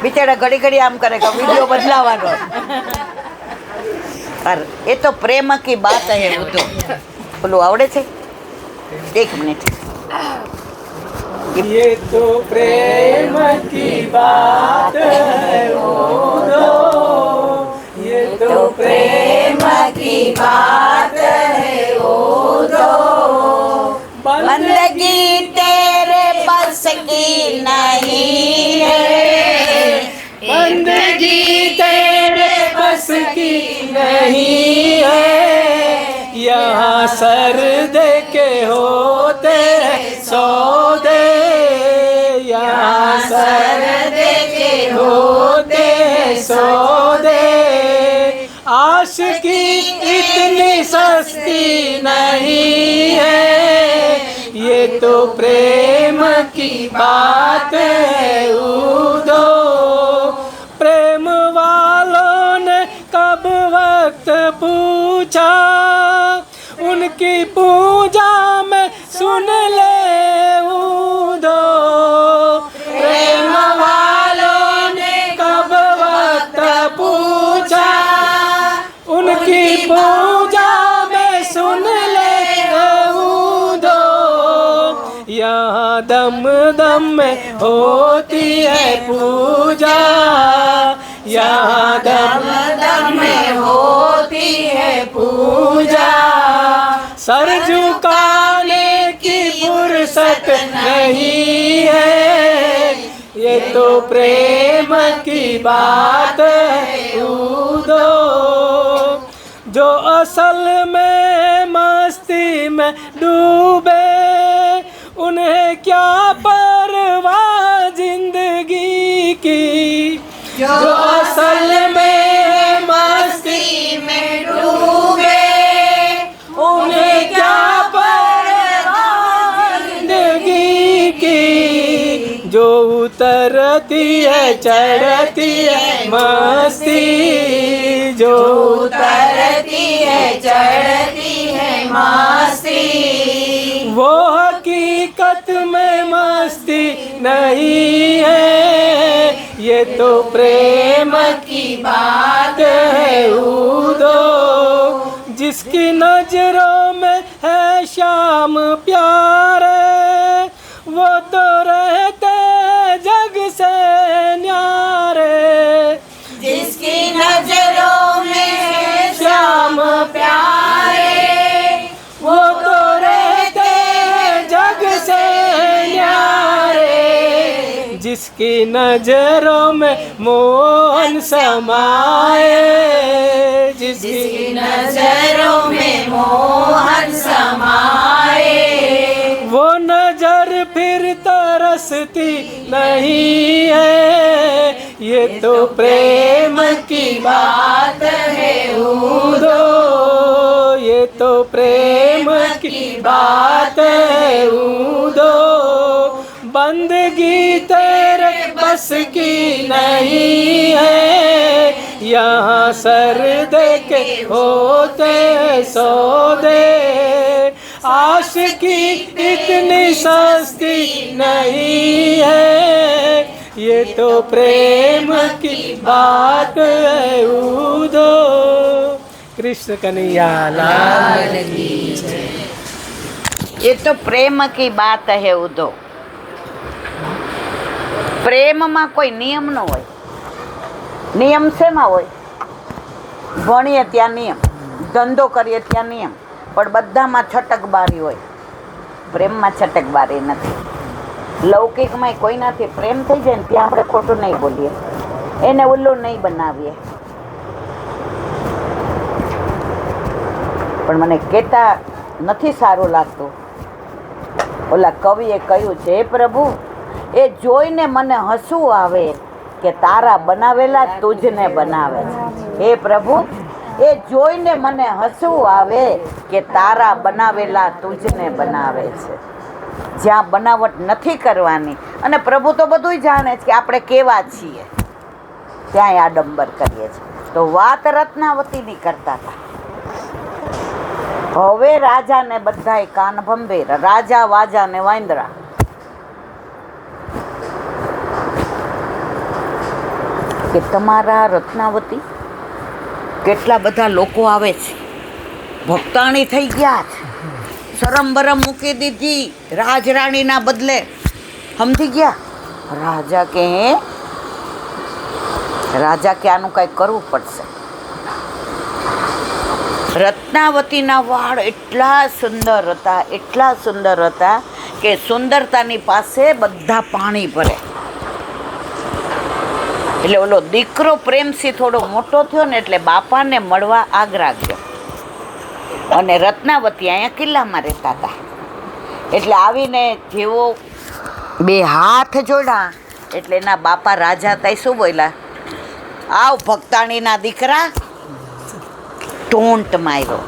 બિચારા ઘડી ઘડી આમ કરે કે વિડીયો બદલાવાનો. એ તો પ્રેમ કી બાત હે. वो तो બોલું આવડે છે? એક મિનિટ. ये तो प्रेम की बात है उदो, ये तो प्रेम की बात है उदो, बंदगी तेरे बस की नहीं है, बंदगी तेरे बस की नहीं है, यहाँ सर दे के होते सौदे, यहाँ सर दे के होते सौदे, आशिकी इतनी सस्ती नहीं है, ये तो प्रेम की बात है उदो. प्रेम वालों ने कब वक्त पूछा, उनकी पूजा में सुन ले उदो. प्रेम वालों ने कब वक्त पूछा, उनकी पूजा में सुन ले उदो. यहाँ दम दम में होती है पूजा, यहाँ दम दम में होती है पूजा. सर झुकाने की फुर्सत नहीं है, ये तो प्रेम की बात है उदो. जो असल में मस्ती में डूबे, उन्हें क्या परवाह जिंदगी की. जो असल में मस्ती में डूबे, उन्हें क्या परवाह जिंदगी की. जो उतरती है चढ़ती है मस्ती, जो उतरती है चढ़ती है मस्ती, वो हकीकत में मस्ती नहीं है, ये तो प्रेम की बात है उदो. जिसकी नजरों में है श्याम प्यारे, वो तो रहते जग से न्यारे. जिसकी नजरों में है श्याम प्यारे, वो तो रहते जग से न्यारे. जिसकी नजरों में मोहन समाए, जिसकी नजरों में मोहन समाए, वो नजर फिर तरसती नहीं है, ये तो प्रेम की बात है उदो. ये तो प्रेम की बात है उदो. बंदगी तेरे बस की नहीं है, यहाँ सर दे के होते सौदे. आशिकी इतनी सस्ती नहीं है, ये तो प्रेम की बात है उदो. कृष्ण कन्हैया लाल की जय. ये तो प्रेम की बात है उदो. પ્રેમમાં કોઈ નિયમ ન હોય. નિયમ શેમાં હોય? ભણીએ ત્યાં નિયમ, ધંધો કરીએ ત્યાં નિયમ, પણ બધામાં છટકબારી હોય. પ્રેમમાં છટકબારી નથી. લૌકિકમાં કોઈનાથી પ્રેમ થઈ જાય ને ત્યાં આપણે ખોટું નહીં બોલીએ, એને ઉલ્લુ નહીં બનાવીએ. પણ મને કહેતા નથી સારું લાગતું. ઓલા કવિએ કહ્યું છે, હે પ્રભુ, એ જોઈને મને હસવું આવે કે તારા બનાવેલા તુજને બનાવે છે. હે પ્રભુ, એ જોઈને મને હસવું આવે કે તારા બનાવેલા તુજને બનાવે છે. જ્યાં બનાવટ નથી કરવાની, અને પ્રભુ તો બધુંય જાણે છે કે આપણે કેવા છીએ, ત્યાંય આડંબર કરીએ છીએ. તો વાત રત્નાવતીની કરતા હતા. હવે રાજાને બધાય કાન ભંભેર, રાજા વાજા ને વાંદરા. કે તમારા રત્નાવતી કેટલા બધા લોકો આવે છે, ભક્તાણી થઈ ગયા છે, શરમ બરમ મૂકી દીધી રાજરાણીના બદલે. સમજી ગયા? રાજા કે આનું કંઈ કરવું પડશે. રત્નાવતીના વાળ એટલા સુંદર હતા કે સુંદરતાની પાસે બધા પાણી ભરે. એટલે ઓલો દીકરો પ્રેમથી થોડો મોટો થયો ને એટલે બાપાને મળવા આગ્રા ગયો. અને રત્નાવતી અહીંયા કિલ્લામાં રહેતા હતા. એટલે આવીને જેવો બે હાથ જોડ્યા એટલે એના બાપા રાજા હતા શું બોલ્યા, આવ ભક્તાણીના દીકરા. ટોન્ટ માર્યો.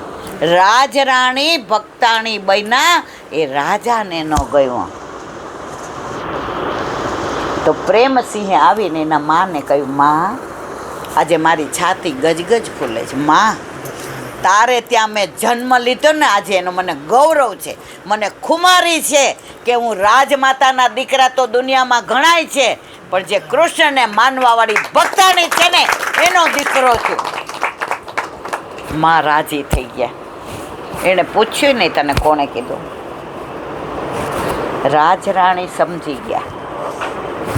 રાજરાણી ભક્તાણી બન્યા, એ રાજાને ન ગયો. તો પ્રેમસિંહે આવીને એના માને કહ્યું, માં આજે મારી છાતી ગજગજ ફૂલે છે. માં તારે ત્યાં મેં જન્મ લીધો ને આજે એનો મને ગૌરવ છે, મને ખુમારી છે કે હું રાજમાતાના દીકરા તો દુનિયામાં ઘણાય છે, પણ જે કૃષ્ણને માનવાવાળી ભક્તાણી છે ને એનો દીકરો છું. માં રાજી થઈ ગયા. એણે પૂછ્યું નહીં તને કોણે કીધું. રાજરાણી સમજી ગયા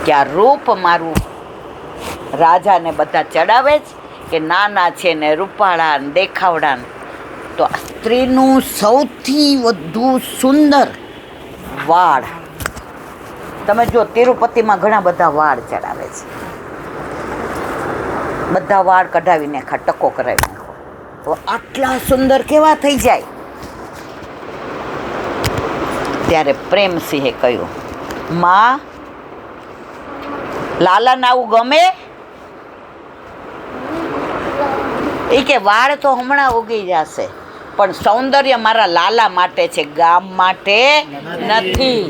કે આ રૂપ મારું રાજાને બધા ચડાવે છે કે નાના છે ને રૂપાળા ને દેખાવડા. તો આ સ્ત્રીનું સૌથી વધુ સુંદર વાળ. તમે જો તિરુપતિમાં ઘણા બધા વાળ ચડાવે છે, બધા વાળ કઢાવીને ટકો કરાવી નાખો તો આટલા સુંદર કેવા થઈ જાય. ત્યારે પ્રેમસિંહે કહ્યું, માં લાલાને આવું ગમે? એ કે વાળ તો હમણાં ઉગી જશે, પણ સૌંદર્ય મારા લાલા માટે છે, ગામ માટે નથી.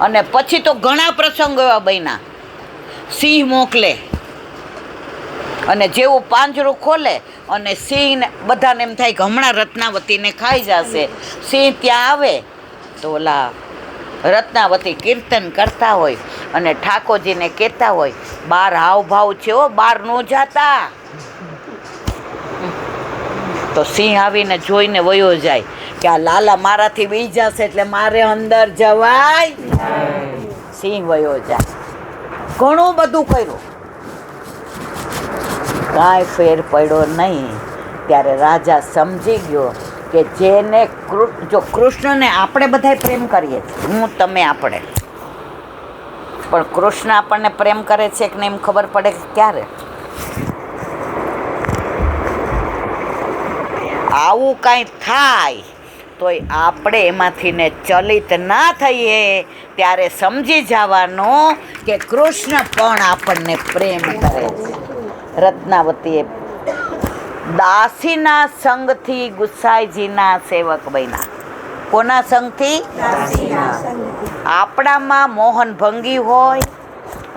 અને પછી તો ઘણા પ્રસંગો એવા બન્યા. સિંહ મોકલે અને જેવું પાંજરું ખોલે અને સિંહ બધાને એમ થાય કે હમણાં રત્નાવતીને ખાઈ જશે. સિંહ ત્યાં આવે તો ઓલા રત્નાવતી કીર્તન કરતા હોય અને ઠાકોરજીને કહેતા હોય, બાર હાવભાવ છે હો, બાર ન જાતા. તો સિંહ આવીને જોઈને વયો જાય કે આ લાલા મારાથી બી જશે એટલે મારે અંદર જવાય. સિંહ વયો જાય. ઘણું બધું કર્યું, કાંઈ ફેર પડ્યો નહીં. ત્યારે રાજા સમજી ગયો કે જેને જો કૃષ્ણને આપણે બધાય પ્રેમ કરીએ છીએ, હું તમે આપણે, પણ કૃષ્ણ આપણને પ્રેમ કરે છે કે નહીં એમ ખબર પડે ક્યારે. આવું કાંઈ થાય તોય આપણે એમાંથી ને ચલિત ના થઈએ ત્યારે સમજી જવાનું કે કૃષ્ણ પણ આપણને પ્રેમ કરે છે. રત્નાવતીએ દાસીના સંગથી ગુસાઈજીના સેવક બન્યા. કોના સંગથી? આપણામાં મોહન ભંગી હોય,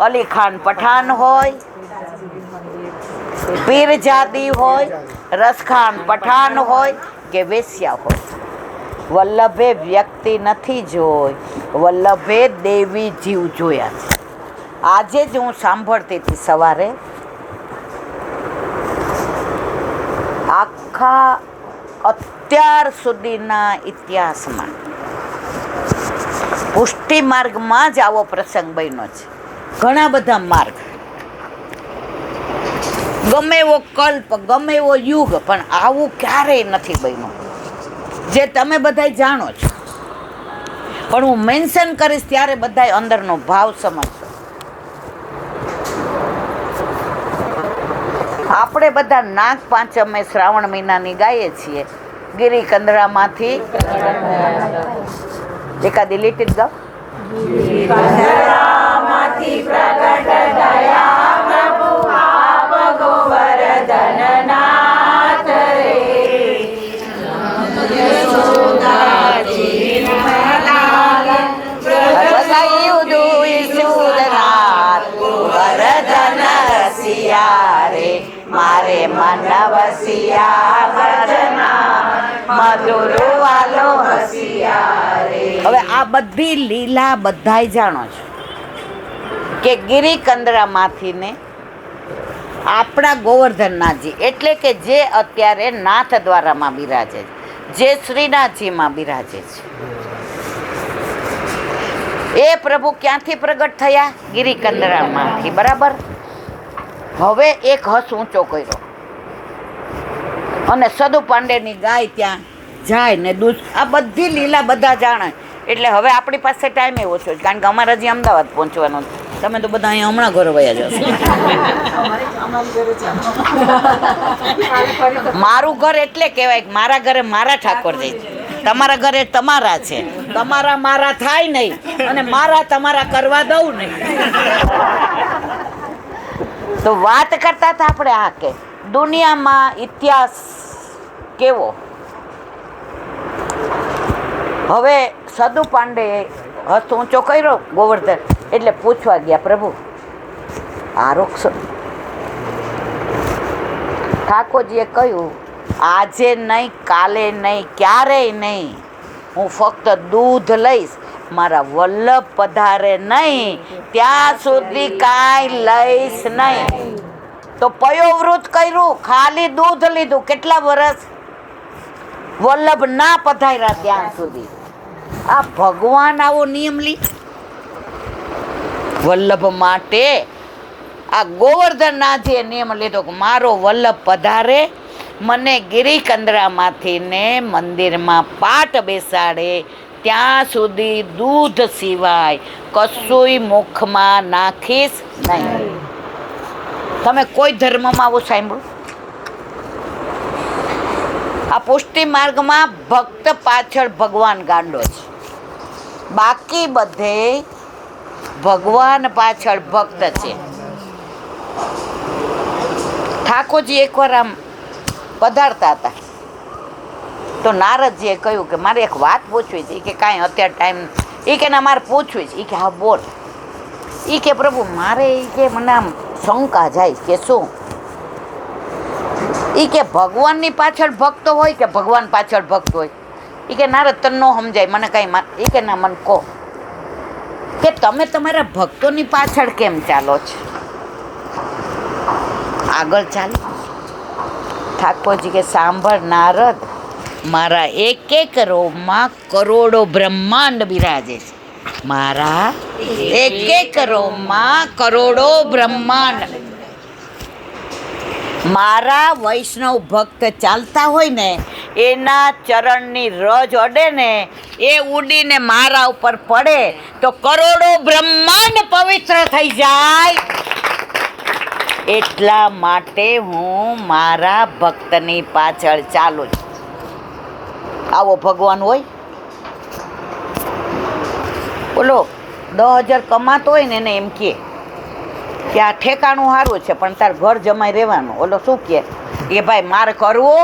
અલી ખાન પઠાણ હોય, પીરજાદી હોય, રસખાન પઠાણ હોય કે વેશ્યા હોય, વલ્લભે વ્યક્તિ નથી જોઈ, વલ્લભે દેવી જીવ જોયા છે. આજે જ હું સાંભળતી હતી સવારે, આખા અત્યાર સુધીના ઇતિહાસમાં પુષ્ટિ માર્ગમાં જ આવો પ્રસંગ બન્યો છે. ઘણા બધા માર્ગ, ગમે એવો કલ્પ, ગમે એવો યુગ, પણ આવું ક્યારેય નથી બન્યું જે તમે બધાય જાણો છો. પણ હું મેન્શન કરીશ ત્યારે બધાય અંદરનો ભાવ સમજશો. આપણે બધા નાગ પાંચમે શ્રાવણ મહિનાની ગાઈએ છીએ. ગિરિકંદરામાંથી એકાદી લીટી ગાઓ. ગિરિકંદરામાંથી પ્રગટ દયા પ્રભુ આપ ગોવર્ધન નાથ રે. મારે મનવસિયા ભજના મધુર વાલો હસિયા રે. હવે આ બધી લીલા બધાય જાણો છો કે ગિરિકંદરામાંથી ને આપણા ગોવર્ધનનાથજી એટલે કે જે અત્યારે નાથ દ્વારામાં બિરાજે છે, જે શ્રીનાથજીમાં બિરાજે છે, એ પ્રભુ ક્યાંથી પ્રગટ થયા? ગિરિકંદરામાંથી. બરાબર. હવે એક હસ ઊંચો કર્યો અને સદુ પાંડેની ગાય ત્યાં જાય ને દૂધ, આ બધી લીલા બધા જાણે. એટલે હવે આપણી પાસે ટાઈમ એવો છે, કારણ કે અમારે હજી અમદાવાદ પહોંચવાનું છે. તમે તો બધા અહીંયા હમણાં ઘરે વયા જશો. મારું ઘર એટલે કહેવાય કે મારા ઘરે મારા ઠાકોરજી છે, તમારા ઘરે તમારા છે. તમારા મારા થાય નહીં અને મારા તમારા કરવા દઉં નહીં. તો વાત કરતા હતા આપણે આ કે દુનિયામાં ઇતિહાસ કેવો. હવે સદુ પાંડે હસ્ત ઊંચો કર્યો ગોવર્ધન, એટલે પૂછવા ગયા, પ્રભુ આરોક્ષ. ઠાકોરજીએ કહ્યું, આજે નહીં, કાલે નહીં, ક્યારેય નહીં. હું ફક્ત દૂધ લઈશ, મારા વલ્લભ પધારે નહીં ત્યાં સુધી કાંઈ લઈશ નહીં. તો પયોવૃત કર્યું, ખાલી દૂધ લીધું. કેટલા વર્ષ? વલ્લભ ના પધાર્યા ત્યાં સુધી. આ ભગવાન આવો નિયમ લી વલ્લભ માટે. આ ગોવર્ધનનાથે નિયમ લીધો કે મારો વલ્લભ પધારે, મને ગિરિકંદરામાંથી ને મંદિરમાં પાટ બેસાડે ત્યાં સુધી દૂધ સિવાય કશુંય મુખમાં નાખીશ નહીં. તમે કોઈ ધર્મમાં આવું સાંભળ્યું? આ પુષ્ટિ માર્ગમાં ભક્ત પાછળ ભગવાન ગાંડો છે, બાકી બધે ભગવાન પાછળ ભક્ત છે. ઠાકોરજી એકવાર આમ પધારતા હતા તો નારદજીએ કહ્યું કે મારે એક વાત પૂછવી છે. કે કાંઈ અત્યારે ટાઈમ? એ કે ના, મારે પૂછવી છે. એ કે હા બોલ. એ કે પ્રભુ મારે કે મને આમ શંકા જાય કે શું? એ કે ભગવાનની પાછળ ભક્ત હોય કે ભગવાન પાછળ ભક્ત હોય? એ કે નારદ તને ન સમજાય, મને કાંઈ. એ કે ના, મને કહો કે તમે તમારા ભક્તોની પાછળ કેમ ચાલો છો? આગળ ચાલો. ઠાકોરજી કે સાંભળ નારદ, મારા એક એક રોમમાં કરોડો બ્રહ્માંડ બિરાજે છે. મારા એક એક રોમમાં કરોડો બ્રહ્માંડ. મારા વૈષ્ણવ ભક્ત ચાલતા હોય ને, એના ચરણની રજ અડે ને, એ ઉડીને મારા ઉપર પડે તો કરોડો બ્રહ્માંડ પવિત્ર થઈ જાય. એટલા માટે હું મારા ભક્તની પાછળ ચાલું છું. આવો ભગવાન હોય? બોલો 10,000 કમાતો હોય ને એને એમ કે આ ઠેકાણું સારું છે પણ તાર ઘર જમાઈ રહેવાનું. ઓલો શું કે એ ભાઈ મારે કરવું,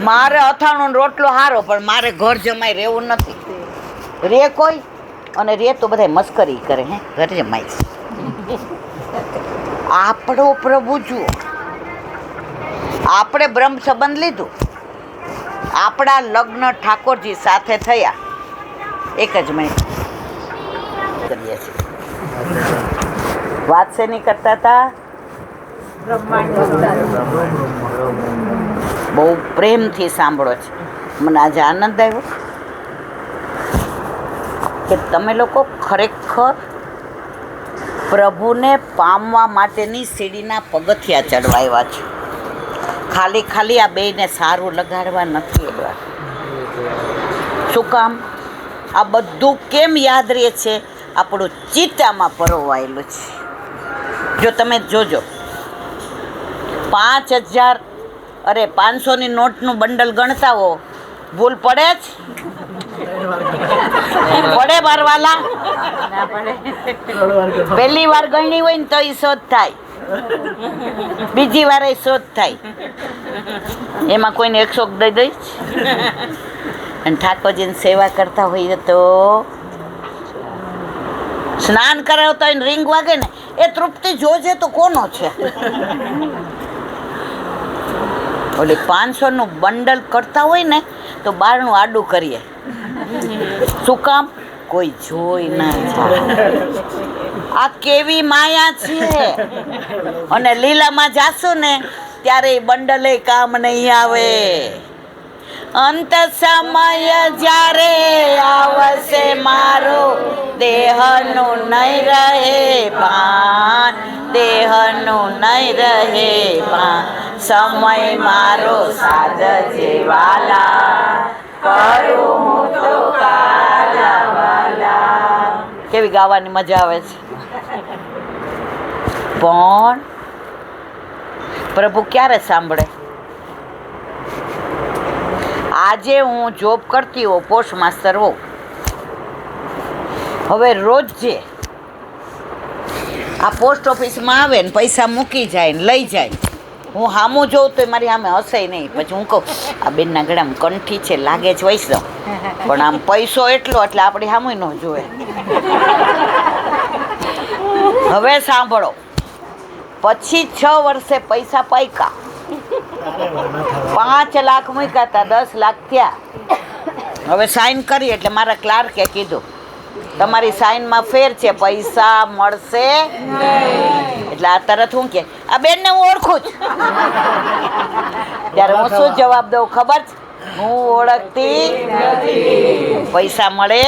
મારે અથાણું રોટલો સારો પણ મારે ઘર જમાઈ રહેવું નથી. રે કોઈ અને રે તો બધા મસ્કરી કરે. હે ઘર જમાઈ છે. આપણો પ્રભુ જુઓ, આપણે બ્રહ્મ સંબંધ લીધું, આપણા લગ્ન ઠાકોરજી સાથે થયા. એક જ મિનિટ કરીએ છીએ. વાત છે નહીં કરતા હતા? બહુ પ્રેમથી સાંભળો છે. મને આજે આનંદ આવ્યો કે તમે લોકો ખરેખર પ્રભુને પામવા માટેની સીડીના પગથિયા ચડવા આવ્યા છો. ખાલી ખાલી આ બેયને સારું લગાડવા નથી આવ્યા. શું કામ? આ બધું કેમ યાદ રહે છે? આપણું ચિત્ત આમાં પરોવાયેલું છે. જો તમે જોજો 5,000 અરે 500ની નોટનું બંડલ ગણતા હો, ભૂલ પડે જ? પડે બારવાલા? પહેલી વાર ગણી હોય ને તો એ શોધ થાય, બીજી વાર એ શોધ થાય. એમાં કોઈને 100 દઈ દઈશ. અને ઠાકોરજીની સેવા કરતા હોઈએ તો સ્નાન કરાવતા હોય ને રીંગ વાગે ને, એ તૃપ્તિ જોજે તો કોનો છે? ઓલી 500નું બંડલ કરતા હોય ને તો બારણું આડું કરીએ. શું કામ? કોઈ જોઈ ના જાય. આ કેવી માયા છે. અને લીલામાં જાશું ને ત્યારે બંડલે કામ નહીં આવે. અંત સમય જ્યારે આવશે મારો દેહનું નહીં રહે ભાન, દેહનું નહીં રહે ભાન. સમય મારો સાજજે વાલા, કરું હું તો કાલાવાલા. કેવી ગાવાની મજા આવે છે. પણ પ્રભુ ક્યારે સાંભળે? આજે હું જોબ કરતી હોઉં, પોસ્ટ માસ્ટર હોઉં, હવે રોજે આ પોસ્ટ ઓફિસમાં આવે ને પૈસા મૂકી જાય ને લઈ જાય, હું સામું જોઉં તો મારી સામે હસે નહીં. પછી હું કહું આ બેનના ગળામાં કંઠી છે, લાગે છે વૈષ્ણવ, પણ આમ પૈસો એટલો એટલે આપણી સામે ન જોવે. હવે સાંભળો, પછી 6 વર્ષે પૈસા પાક્યા, 5 લાખ મૂક્યા હતા, 10 લાખ થયા. હવે સાઈન કરી એટલે મારા ક્લાર્કે કીધું તમારી સાઈનમાં ફેર છે, પૈસા મળશે. એટલે આ તરત હું કે આ બેનને હું ઓળખું છું. ત્યારે હું શું જવાબ દઉં ખબર છે? હું ઓળખતી પૈસા મળે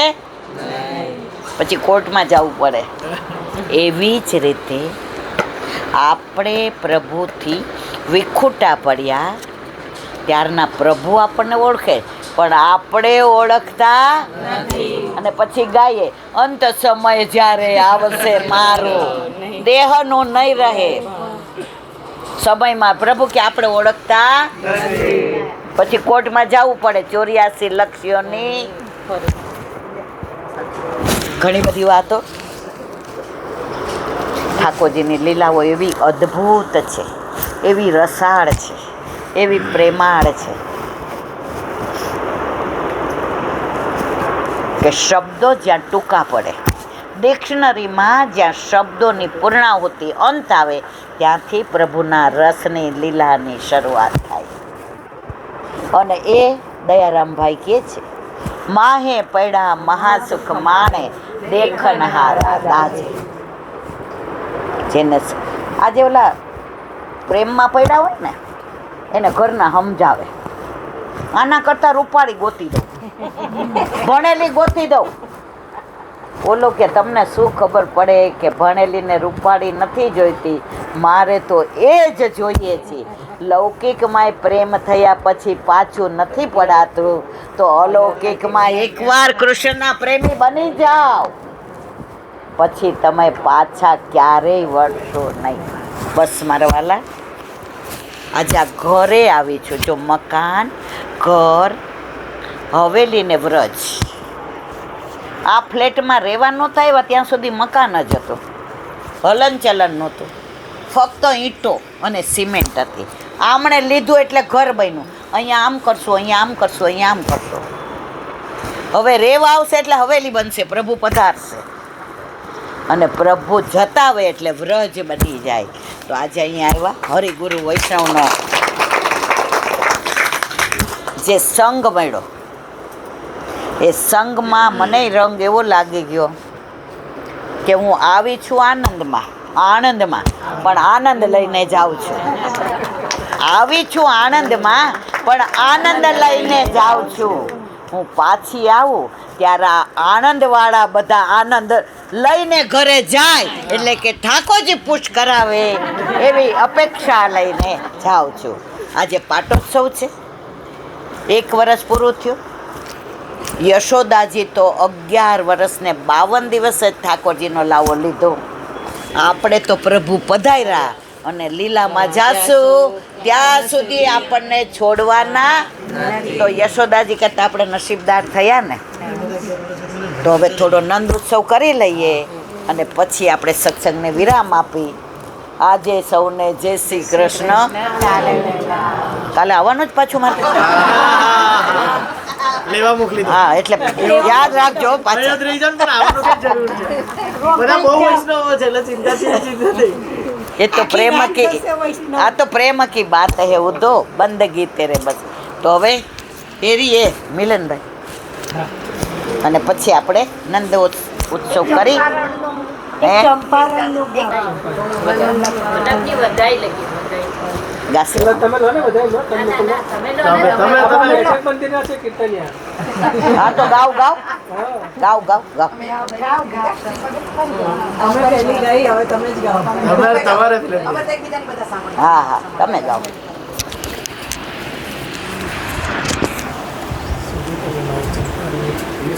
પછી કોર્ટમાં જવું પડે. એવી જ રીતે આપણે પ્રભુથી વિખૂટા પડ્યા ત્યારના પ્રભુ આપણને ઓળખે, પણ આપણે ઓળખતા અને પછી ગાઈએ અંત સમય જ્યારે આવશે મારો દેહનું નહીં રહે. સમયમાં પ્રભુ કે આપણે ઓળખતા પછી કોર્ટમાં જવું પડે. 84 લક્ષીઓની ઘણી બધી વાતો. ઠાકોરજીની લીલાઓ એવી અદ્ભુત છે, એવી રસાળ છે, એવી પ્રેમાળ છે કે શબ્દો જ્યાં ટૂંકા પડે, ડિક્શનરીમાં જ્યાં શબ્દોની પૂર્ણાહુતિ અંત આવે ત્યાંથી પ્રભુના રસની લીલાની શરૂઆત થાય. અને એ દયારામભાઈ કહે છે માહે પડ્યા મહાસુખ માણે દેખનહારા દાજે. જેને આજે ઓલા પ્રેમમાં પડ્યા હોય ને એને ઘરના સમજાવે, આના કરતાં રૂપાળી ગોતી દઉં, ભણેલી ગોતી દઉં. ઓલો કે તમને શું ખબર પડે કે ભણેલીને રૂપાળી નથી જોઈતી, મારે તો એ જ જોઈએ છે. લૌકિકમાં પ્રેમ થયા પછી પાછું નથી પડાતું, તો અલૌકિકમાં એકવાર કૃષ્ણના પ્રેમી બની જાઓ પછી તમે પાછા ક્યારેય વળશો નહીં. બસ મારા વાલા, આજે આ ઘરે આવી છું. જો મકાન, ઘર, હવેલી ને વ્રજ, આ ફ્લેટમાં રહેવા નહોતા આવ્યા ત્યાં સુધી મકાન જ હતું, હલન ચલન નહોતું, ફક્ત ઈંટો અને સિમેન્ટ હતી. આમણે લીધું એટલે ઘર બન્યું. અહીંયા આમ કરશું, અહીંયા આમ કરશું, અહીંયા આમ કરશું. હવે રહેવા આવશે એટલે હવેલી બનશે, પ્રભુ પધારશે અને પ્રભુ જતાવે એટલે વ્રજ બની જાય. તો આજે અહીંયા આવ્યા હરિગુરુ વૈષ્ણવનો જે સંગ મળ્યો, એ સંગમાં મને રંગ એવો લાગી ગયો કે હું આવી છું આનંદમાં, પણ આનંદ લઈને જાઉં છું. આવી છું આનંદમાં, પણ આનંદ લઈને જાઉં છું. હું પાછી આવું ત્યારે આ આનંદવાળા બધા આનંદ લઈને ઘરે જાય, એટલે કે ઠાકોરજી પૂછ કરાવે એવી અપેક્ષા લઈને જાઉં છું. આજે પાટોત્સવ છે, 1 વર્ષ પૂરું થયું. યશોદાજી તો 11 વર્ષને 52 દિવસે જ ઠાકોરજીનો લાવો લીધો. આપણે તો પ્રભુ પધાર્યા અને લીલામાં જાશું ત્યાં સુધી આપણને છોડવાના. તો યશોદાજી કરતાં આપણે નસીબદાર થયા ને. તો હવે થોડો નંદ ઉત્સવ કરી લઈએ અને પછી આપણે સત્સંગને વિરામ આપી. આજે સૌને જય શ્રી કૃષ્ણ. કાલે આવવાનું જ પાછું મારે. લેવા મોકલી દો. હા, એટલે યાદ રાખજો પાછું. યાદ રહી જાય પણ આવવાનું કંઈ જરૂર છે. બધા બહુ વૈષ્ણવો છે એટલે ચિંતા નહીં. ये तो प्रेम की, आ तो प्रेम की बात है वो तो बंदगी तेरे बस. तो હવે એરીએ મિલનભાઈ અને પછી આપણે નંદ ઉત્સવ કરી હે ચંપારણનું ગાવ. ગાશે તમે લો ને બધા લો તમને તમે મંદિરના છે કીર્તનિયા હા તો ગાવ ગાવ ગાવ ગાવ ગાવ અમે પહેલી ગઈ, હવે તમે જ ગાઓ. તમારે હા હા તમે ગાવ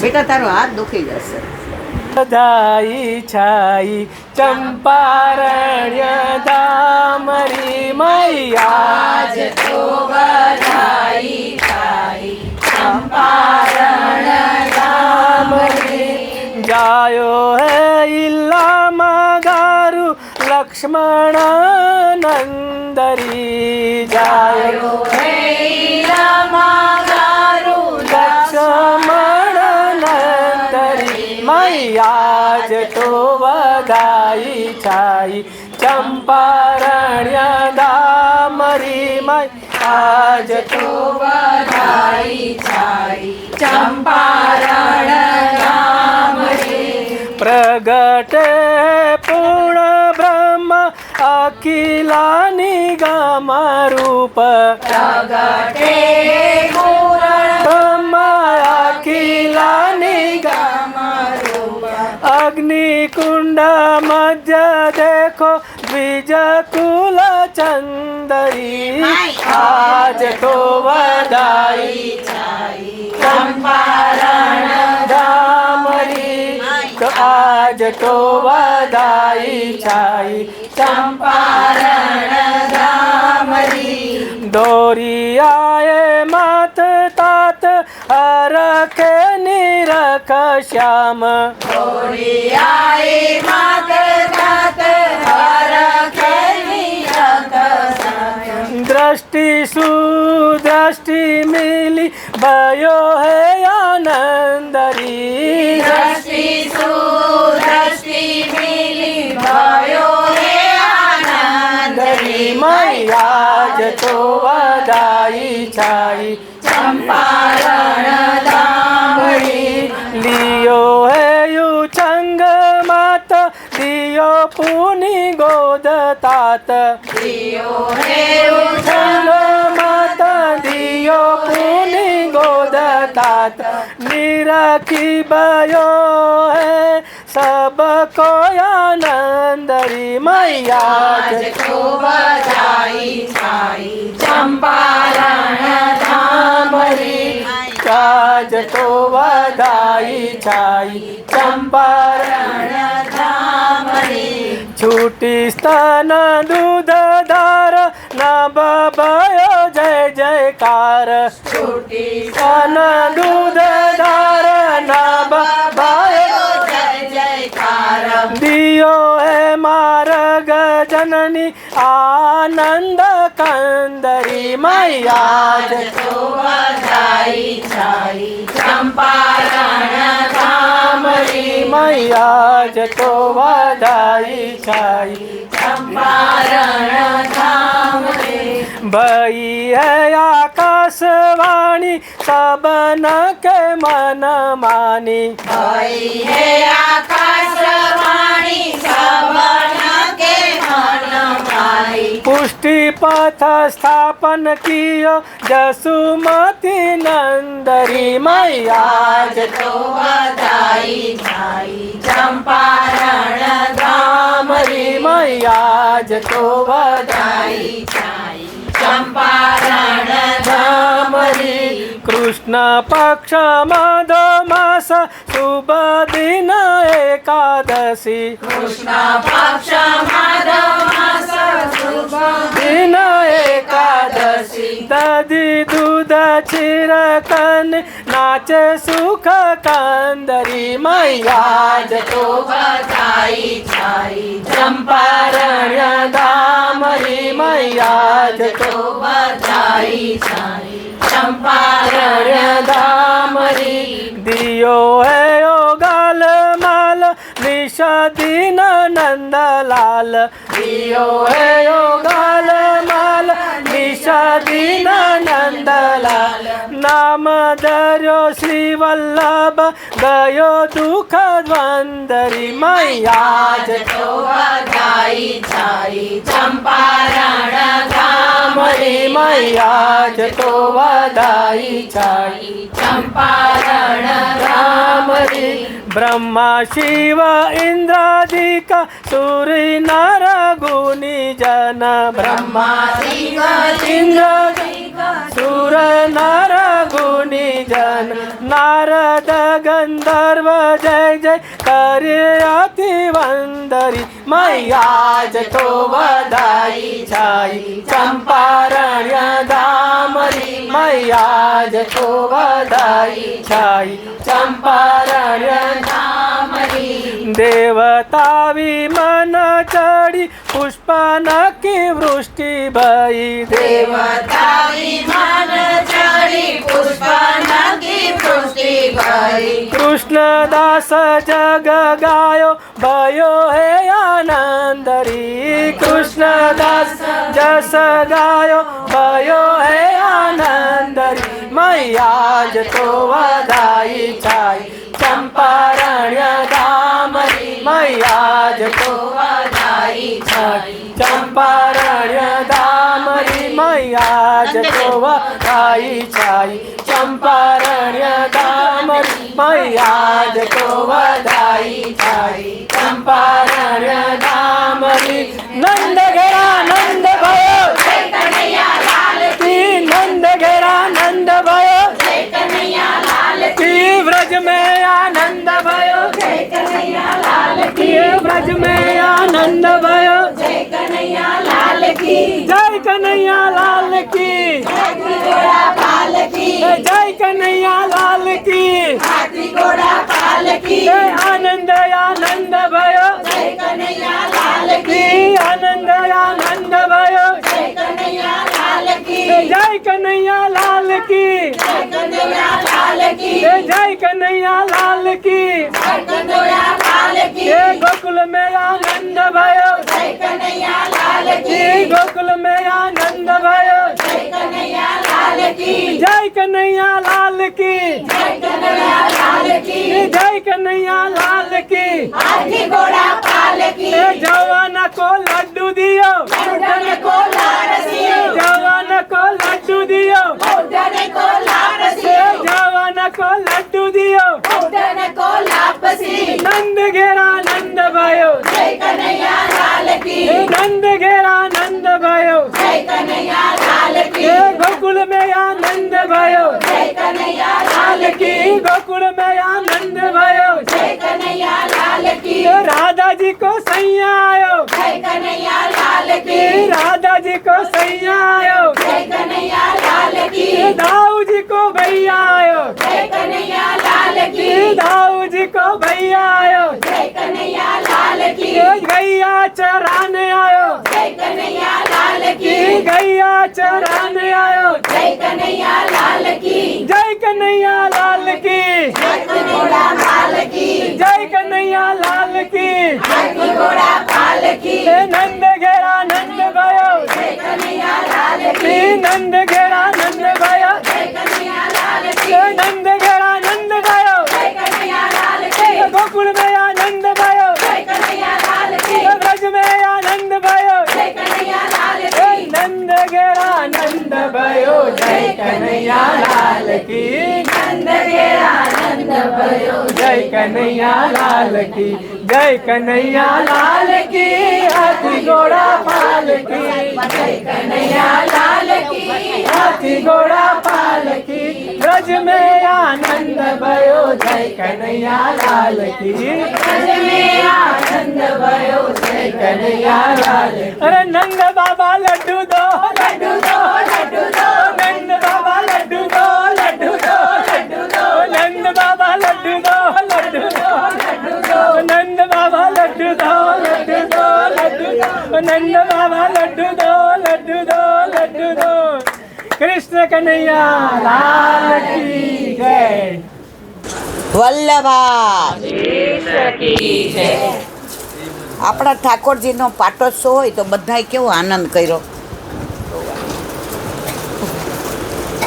બેટા તારો હાથ દુખી જશે બધાઈ છાઈ ચંપારણ્ય ધામરી મૈયા જ તો બધાઈ છાઈ ચંપારણ ધામરી જાયો હે ઇલ્લામાં ગારુ લક્ષ્મણ નંદરી જાયો હે ઇલ્લામાં ગારુ લક્ષ્મણ નંદરી મૈયા જ તો બધાઈ છાઈ ચંપારણ્ય ધામરી મૈયા જ તો બધાઈ છાઈ ચંપારણ ધામરી પ્રગટે પૂર્ણ બ્રહ્મ અખિલાની ગમ રૂપ પ્રગટે પૂર્ણ બ્રહ્મ અખિલાની ગમ રૂપ અગ્નિકુંડ મધ્ય દેખો દ્વિજ કુલ ચંદરી આજ તો બધાઈ છાઈ ચંપારણ ધામરી તો આજ તો બધાઈ છાઈ ચંપારણ ધામરી દોરિયાએ માત તાત હરખે નિરખ શ્યામ દોરિયાએ માત તાત હરખે નિરખ દ્રષ્ટિ સુદ્રષ્ટિ મિલી भयो है आनंदरी દ્રષ્ટિ સુદ્રષ્ટિ મિલી भयो है આનંદરી મૈયા જ તો બધાઈ છાઈ ચંપારણ ધામરી लियो है युचंग मात दियो पुनि गोद तात दियो है युचंग मात दियो पुनि गोद तात निरखी भयो है सब को आनंदरी मैया જ તો બધાઈ છાઈ ચંપારણ ધામરી કાજ તો બધાઈ છાઈ ચંપારણ ધામરી છૂટી સ્તન દૂધ ધાર નભ भयो જય જયકાર છૂટી સ્તન દૂધ ધાર નભ भयो જય જયકાર દિયો હે માર્ગ જનની આનંદ કંદરી મૈયા જ તો બધાઈ છાઈ ચંપારણ ધામરી મૈયા જ તો બધાઈ છાઈ ચંપારણ ધામરી ભઈ હૈ આકાશવાણી सबन के मन मानी भई है आकाशवाणी सबन के मन मानी पुष्टि पथ स्थापन कियो जसुमती नंदरी मैया જ તો બધાઈ છાઈ ચંપારણ ધામરી મૈયા જ તો બધાઈ છાઈ ચંપારણ ધામરી કૃષ્ણ પક્ષ મધો માસ શુભ દિન એકાદશી કૃષ્ણ પક્ષ મધો માસ શુભ દિન એકાદશી દધી દૂધ છીર કન નાચે સુખ કંદરી મૈયા જ તો બધાઈ છાઈ ચંપારણ્ય ધામરી મૈયા જ તો બધાઈ છાઈ ચંપારણ્ય ધામરી દિયો હે ગાલ માલ નિષદીન નંદલાલ દિયો હે ગાલ માલ નિષ દીન નંદલાલ નામ ધર્યો શ્રી વલ્લભ ગયો દુઃખ દ્વંદરી મૈયા જ તો વધાઈ છાઈ ચંપારણ ધામ રે મૈયા જ તો વધાઈ છાઈ ચંપારણ ધામ રે બ્રહ્મા શિવ ઇન્દ્રાદિક સુરી નર ગુની જન બ્રહ્મા શિવ ઇન્દ્રાદિક સુર નર ગુની જન નારદ ગંધર્વ જય જય કરે અતિ વંદરી મૈયા જ તો વધાઈ છાઈ ચંપારણ્ય ધામ રે મૈયા જ તો વધાઈ છાઈ ચંપારણ્ય ધામ રે દેવતા વિમન ચડી પુષ્પ નકી વૃષ્ટિ ભઈ દેવતા વિમન ચડી પુષ્પ નકી વૃષ્ટિ ભઈ કૃષ્ણદાસ જગ ગાયો ભયો હે આનંદરી કૃષ્ણદાસ જસ ગાયો ભયો હે આનંદરી મૈયા જ તો વધાઈ છાઈ ચંપારણ્ય ધામ રે મૈયા જ તો વધાઈ છાઈ ચંપારણ્ય ધામ રે મૈયા જ તો વધાઈ છાઈ ચંપારણ્ય ધામ રે મૈયા જ તો વધાઈ છાઈ ચંપારણ્ય ધામ રે નંદ ઘેરા નંદ ભયો જય કનૈયા લાલ કી નંદ ઘેરા નંદ ભયો જય કનૈયા લાલ કી વ્રજ में आनंद भयो जय कन्हैया लाल की व्रज में आनंद भयो जय कन्हैया लाल की जय कन्हैया लाल की हाथी घोड़ा पाल की जय कन्हैया लाल की हाथी घोड़ा पाल की आनंद आनंद भयो जय कन्हैया लाल की आनंद आनंद भयो जय कन्हैया लाल की जय कन्हैया लाल की जय कन्हैया लाल की जय कन्हैया लाल की गोकुल में आनंद भयो जय कन्हैया लाल की गोकुल में आनंद भयो जय कन्हैया लाल की जय कन्हैया लाल की जय कन्हैया लाल की जय कन्हैया लाल की हाथी घोड़ा पाल की जवान को लड्डू दियो बुढ़न को लार दियो जवान को लड्डू दियो बुढ़न को लार दियो जवान को लड्डू दियो बुढ़न को लापसी नंद घेरा नंद भयो जय कन्हैया लाल की नंद घेरा नंद भयो जय कन्हैया लाल की गोकुल में आनंद भयो जय कन्हैया लाल की गोकुल में आनंद भयो जय कन्हैया लाल की राधा जी को सैया आयो जय कन्हैया लाल की राधा जी को सैया आयो जय कन्हैया लाल की दाऊ जी को भैया आयो जय कन्हैया लाल की दाऊ जी को भैया आयो जय कन्हैया लाल की गैया चराने आयो जय कन्हैया लाल की गैया चराने आयो जय कन्हैया लाल की जय कन्हैया लाल की हाथी घोड़ा पाल की जय कन्हैया लाल की हाथी घोड़ा पाल की नंद घेरा नंद भयो जय कन्हैया लाल की नंद घेरा नंद भयो जय कन्हैया लाल की नंद घेरा नंद भयो जय कन्हैया लाल की गोकुल में आनंद भयो जय कन्हैया लाल की ब्रज में आनंद भयो जय कन्हैया लाल की नंद घेरा नंद भयो जय कन्हैया लाल की नंद घेरा नंद भयो जय कन्हैया लाल की जय कन्हैया लाल की हाथी घोड़ा पाल की जय कन्हैया लाल की हाथी घोड़ा पाल की ब्रज में आनंद भयो जय कन्हैया लाल की ब्रज में आनंद भयो जय कन्हैया लाल अरे नंद बाबा लड्डू दो लड्डू दो लड्डू दो नंद बाबा लड्डू दो लड्डू दो लड्डू दो नंद बाबा लड्डू दो लड्डू दो लड्डू दो नंद बाबा लड्डू दो लड्डू दो लड्डू दो नंद बाबा लड्डू दो लड्डू दो लड्डू दो कृष्ण कन्हैया लाल की जय વલ્લભા આપણા ઠાકોરજીનો પાટોત્સવ હોય તો બધાય કેવો આનંદ કર્યો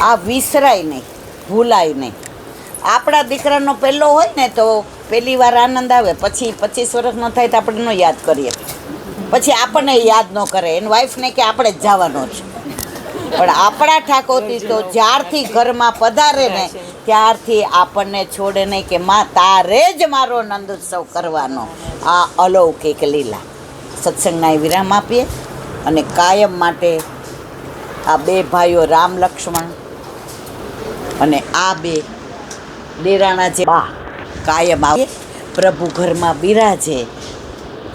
આ વિસરાય નહીં, ભૂલાય નહીં. આપણા દીકરાનો પહેલો હોય ને તો પહેલી વાર આનંદ આવે, પછી 25 વર્ષનો થાય તો આપણે ન યાદ કરીએ, પછી આપણને યાદ ન કરે એની વાઈફને કે આપણે જ જવાનો છે. પણ આપણા ઠાકોરજી તો જ્યારથી ઘરમાં પધારે ને ત્યારથી આપણને છોડે નહીં કે માં તારે જ મારો નંદ ઉત્સવ કરવાનો. આ અલૌકિક લીલા. સત્સંગના વિરામ આપીએ અને કાયમ માટે આ બે ભાઈઓ રામ લક્ષ્મણ અને આ બે દેરાણા જે બા કાયમ આવે, પ્રભુ ઘરમાં બિરાજે,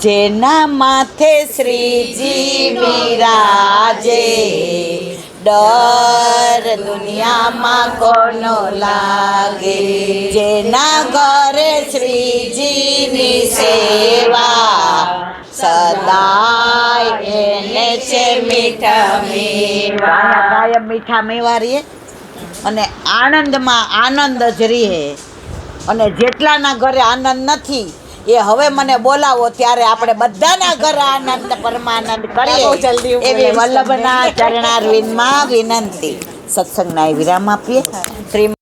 જેના માથે શ્રીજી બિરાજે, ડર દુનિયામાં કોનો લાગે, જેના ઘરે શ્રીજીની સેવા, સદાય એને છે મીઠા મેવા. કાયમ મીઠા મેવા રહીએ અને આનંદમાં આનંદ જ રહીએ. અને જેટલાના ઘરે આનંદ નથી એ હવે મને બોલાવો ત્યારે આપણે બધાના ઘરે આનંદ પરમાનંદ કરીએ એવી વલ્લભના ચરણારવિંદમાં વિનંતી. સત્સંગના વિરામ આપીએ. શ્રીમદ